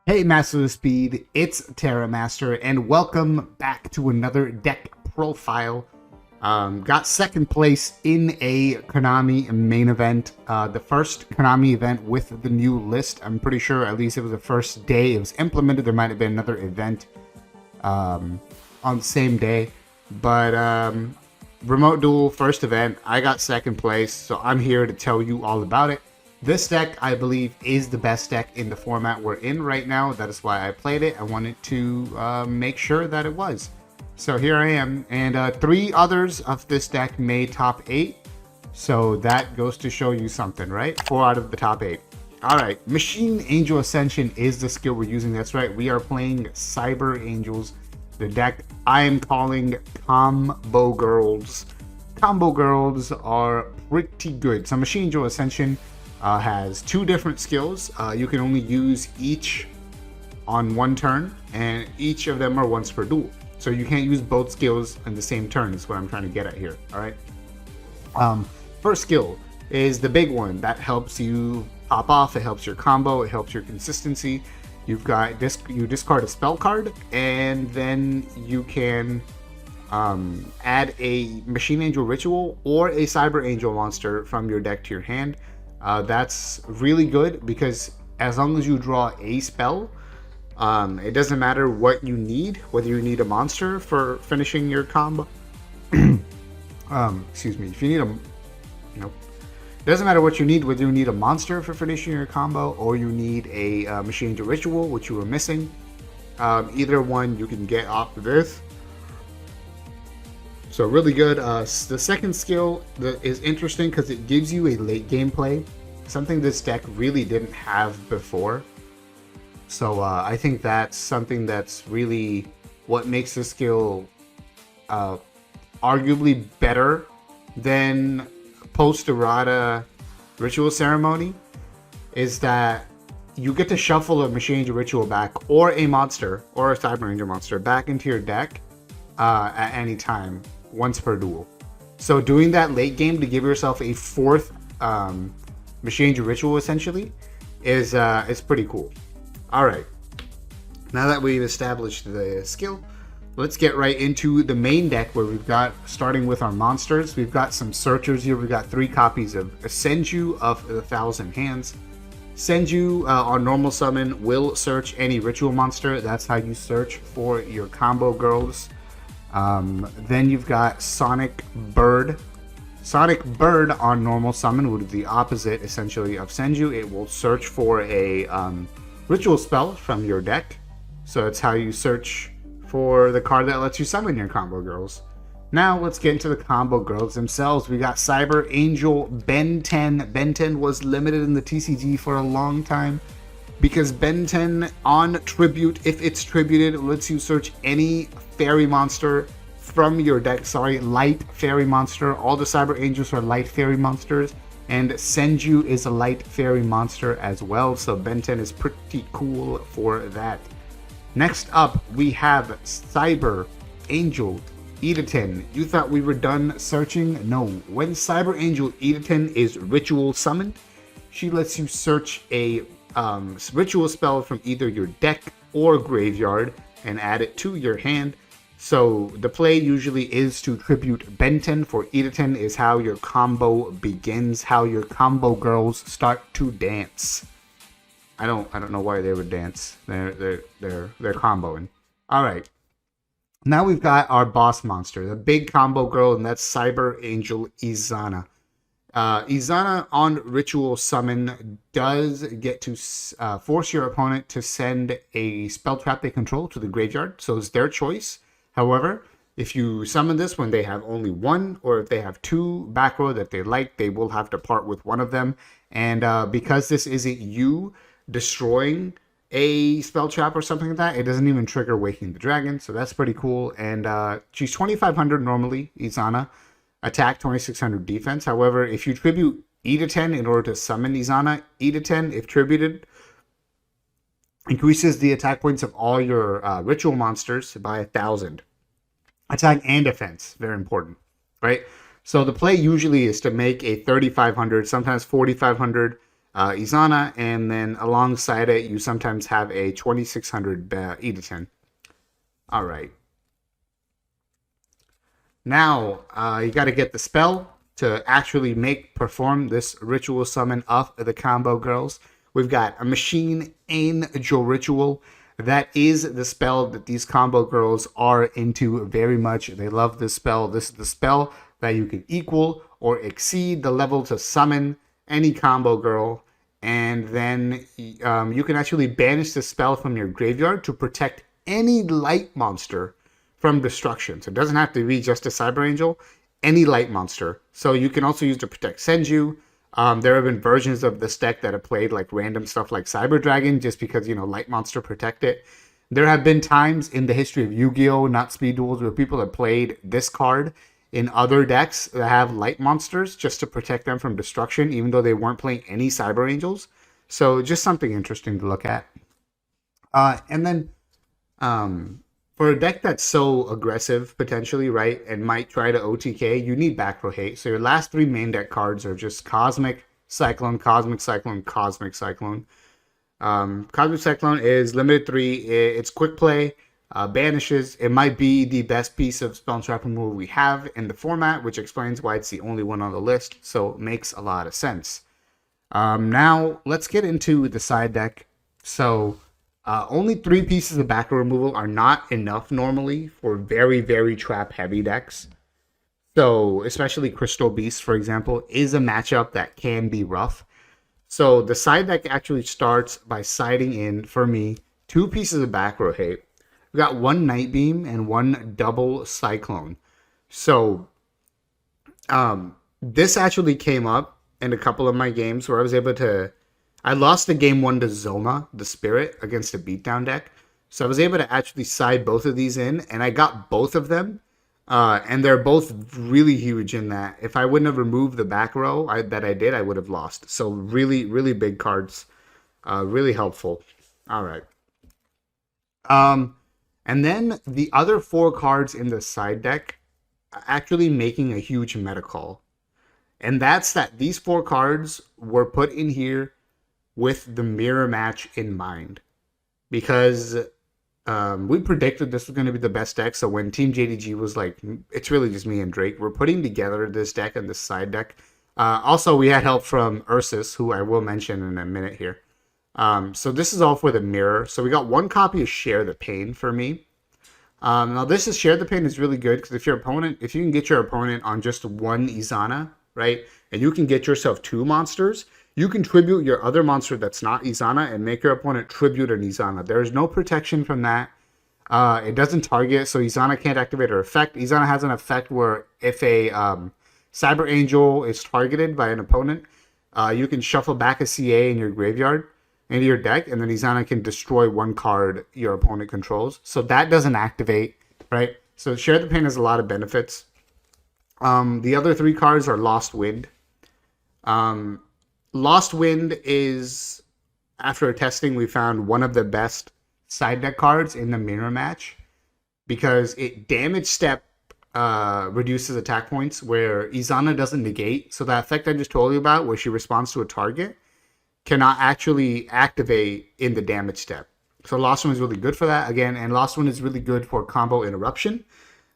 Hey, Master of Speed, it's Terramaster, and welcome back to another deck profile. Got second place in a Konami main event, the first Konami event with the new list. I'm pretty sure at least it was the first day it was implemented. There might have been another event on the same day, but Remote Duel first event, I got second place, so I'm here to tell you all about it. This deck, I believe, is the best deck in the format we're in right now. That is why I played it. I wanted to make sure that it was. So here I am, and 3 others of this deck made top 8. So that goes to show you something, right? 4 out of the top 8. Alright, Machine Angel Ascension is the skill we're using. That's right, we are playing Cyber Angels. The deck I am calling Combo Girls. Combo Girls are pretty good. So Machine Angel Ascension has 2 different skills. You can only use each on one turn, and each of them are once per duel. So you can't use both skills in the same turn is what I'm trying to get at here. All right. First skill is the big one that helps you pop off. It helps your combo. It helps your consistency. You've got you discard a spell card, and then you can add a Machine Angel Ritual or a Cyber Angel monster from your deck to your hand. That's really good because as long as you draw a spell, it doesn't matter what you need, whether you need a monster for finishing your combo. Excuse me. If you need it doesn't matter what you need, whether you need a monster for finishing your combo or you need a Machine Angel Ritual, which you were missing. Either one you can get off of this. So really good. The second skill is interesting because it gives you a late game play, something this deck really didn't have before. So I think that's something that's really what makes this skill arguably better than post-errata Ritual Ceremony, is that you get to shuffle a Machine Angel Ritual back or a monster or a Cyber Angel monster back into your deck at any time, once per duel. So doing that late game to give yourself a 4th Machine Angel Ritual essentially is pretty cool. All right, now that we've established the skill, let's get right into the main deck where we've got, starting with our monsters, we've got some searchers here. We've got 3 copies of Senju of the 1,000 Hands. Senju on normal summon will search any ritual monster. That's how you search for your combo girls. Then you've got Sonic Bird. Sonic Bird on normal summon would be the opposite essentially of Senju. It will search for a ritual spell from your deck. So it's how you search for the card that lets you summon your combo girls. Now let's get into the combo girls themselves. We got Cyber Angel Ben 10. Ben 10 was limited in the TCG for a long time because Ben 10 on tribute, if it's tributed, lets you search any fairy monster from your deck. Sorry, light fairy monster. All the Cyber Angels are light fairy monsters, and Senju is a light fairy monster as well. So Ben 10 is pretty cool for that. Next up, we have Cyber Angel Editen. You thought we were done searching? No. When Cyber Angel Editen is ritual summoned, she lets you search a ritual spell from either your deck or graveyard and add it to your hand. So the play usually is to tribute Benten. For Editen is how your combo begins, how your combo girls start to dance. I don't know why they would dance. They're comboing. All right. Now we've got our boss monster, the big combo girl, and that's Cyber Angel Izana. Izana on ritual summon does get to force your opponent to send a spell trap they control to the graveyard, so it's their choice. However, if you summon this when they have only 1, or if they have 2 back row that they like, they will have to part with one of them. And because this isn't you destroying a spell trap or something like that, it doesn't even trigger Waking the Dragon, so that's pretty cool. And she's 2,500 normally, Izana. Attack 2,600 defense. However, if you tribute Editen in order to summon Izana, Editen, if tributed, increases the attack points of all your ritual monsters by 1,000. Attack and defense, very important, right? So the play usually is to make a 3,500, sometimes 4,500 Izana, and then alongside it, you sometimes have a 2600 Editen. All right. Now, you got to get the spell to actually perform this ritual summon of the combo girls. We've got a machine angel ritual. That is the spell that these combo girls are into very much. They love this spell. This is the spell that you can equal or exceed the level to summon any combo girl. And then you can actually banish the spell from your graveyard to protect any light monster from destruction. So it doesn't have to be just a Cyber Angel, any light monster. So you can also use to protect Senju. There have been versions of this deck that have played like random stuff like Cyber Dragon just because, light monster protect it. There have been times in the history of Yu-Gi-Oh!, not Speed Duels, where people have played this card in other decks that have light monsters just to protect them from destruction, even though they weren't playing any Cyber Angels. So just something interesting to look at. And then for a deck that's so aggressive, potentially, right, and might try to OTK, you need back row hate. So your last three main deck cards are just Cosmic Cyclone, Cosmic Cyclone, Cosmic Cyclone. Cosmic Cyclone is limited 3. It's quick play, banishes. It might be the best piece of spell trap removal we have in the format, which explains why it's the only one on the list. So it makes a lot of sense. Now, let's get into the side deck. So only 3 pieces of back row removal are not enough normally for very, very trap heavy decks. So especially Crystal Beast, for example, is a matchup that can be rough. So the side deck actually starts by siding in, for me, 2 pieces of back row hate. We've got 1 Night Beam and 1 double Cyclone. So this actually came up in a couple of my games where I was able to... I lost the game 1 to Zoma, the Spirit, against a beatdown deck. So I was able to actually side both of these in, and I got both of them. And they're both really huge in that. If I wouldn't have removed the back row that I did, I would have lost. So really, really big cards. Really helpful. All right. And then the other 4 cards in the side deck actually making a huge meta call. And that's that these 4 cards were put in here with the mirror match in mind, because we predicted this was going to be the best deck. So when Team JDG was like, it's really just me and Drake, we're putting together this deck and this side deck. Also, we had help from Ursus, who I will mention in a minute here. So this is all for the mirror. So we got 1 copy of Share the Pain for me. Now this is Share the Pain is really good because if you can get your opponent on just 1 Izana, right, and you can get yourself 2 monsters, you can tribute your other monster that's not Izana and make your opponent tribute an Izana. There is no protection from that. It doesn't target, so Izana can't activate her effect. Izana has an effect where if a Cyber Angel is targeted by an opponent, you can shuffle back a CA in your graveyard into your deck, and then Izana can destroy 1 card your opponent controls. So that doesn't activate, right? So Share the Pain has a lot of benefits. The other 3 cards are Lost Wind. Lost Wind is, after testing, we found one of the best side deck cards in the mirror match because it damage step reduces attack points where Izana doesn't negate. So that effect I just told you about where she responds to a target cannot actually activate in the damage step. So Lost Wind is really good for that again, and Lost Wind is really good for combo interruption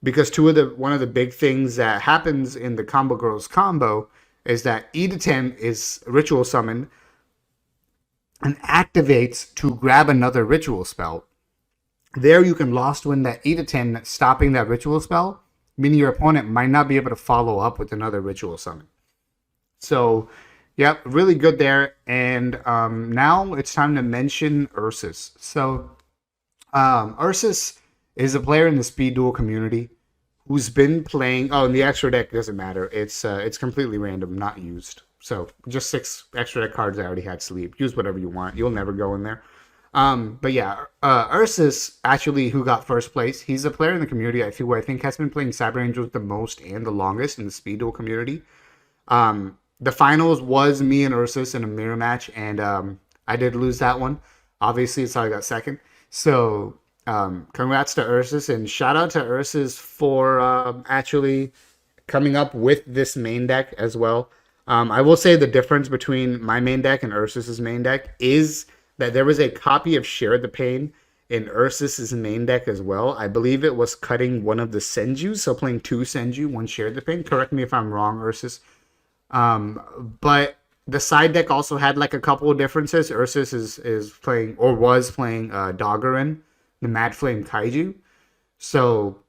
because one of the big things that happens in the Combo Girls combo is that E to 10 is ritual summon and activates to grab another ritual spell. There you can Lost Wind that E to 10 stopping that ritual spell, meaning your opponent might not be able to follow up with another ritual summon. So, yep, really good there. And now it's time to mention Ursus. So, Ursus is a player in the Speed Duel community who's been playing... Oh, and the extra deck doesn't matter. It's completely random, not used. So just 6 extra deck cards I already had sleep. Use whatever you want. You'll never go in there. But yeah, Ursus, actually, who got first place, he's a player in the community I think has been playing Cyber Angels the most and the longest in the Speed Duel community. The finals was me and Ursus in a mirror match, and I did lose that one. Obviously, it's how I got second. So... congrats to Ursus, and shout out to Ursus for actually coming up with this main deck as well. I will say the difference between my main deck and Ursus's main deck is that there was a copy of Share the Pain in Ursus's main deck as well. I believe it was cutting one of the Senjus, so playing 2 Senju, 1 Share the Pain. Correct me if I'm wrong, Ursus. But the side deck also had like a couple of differences. Ursus is playing, or was playing, Doggerin, the Mad Flame Kaiju. So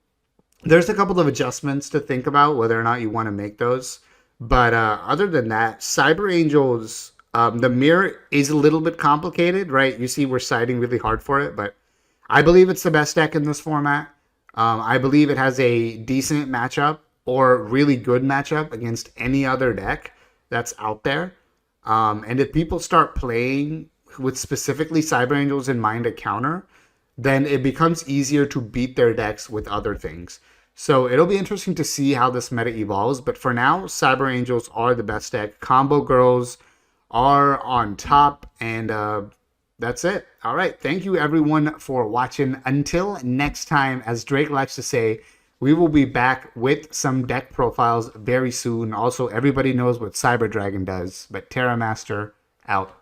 there's a couple of adjustments to think about whether or not you want to make those. But other than that, Cyber Angels, the mirror is a little bit complicated, right? You see we're siding really hard for it, but I believe it's the best deck in this format. I believe it has a decent matchup or really good matchup against any other deck that's out there. And if people start playing with specifically Cyber Angels in mind to counter, then it becomes easier to beat their decks with other things. So it'll be interesting to see how this meta evolves. But for now, Cyber Angels are the best deck. Combo Girls are on top. And that's it. All right. Thank you, everyone, for watching. Until next time, as Drake likes to say, we will be back with some deck profiles very soon. Also, everybody knows what Cyber Dragon does. But Terramaster out.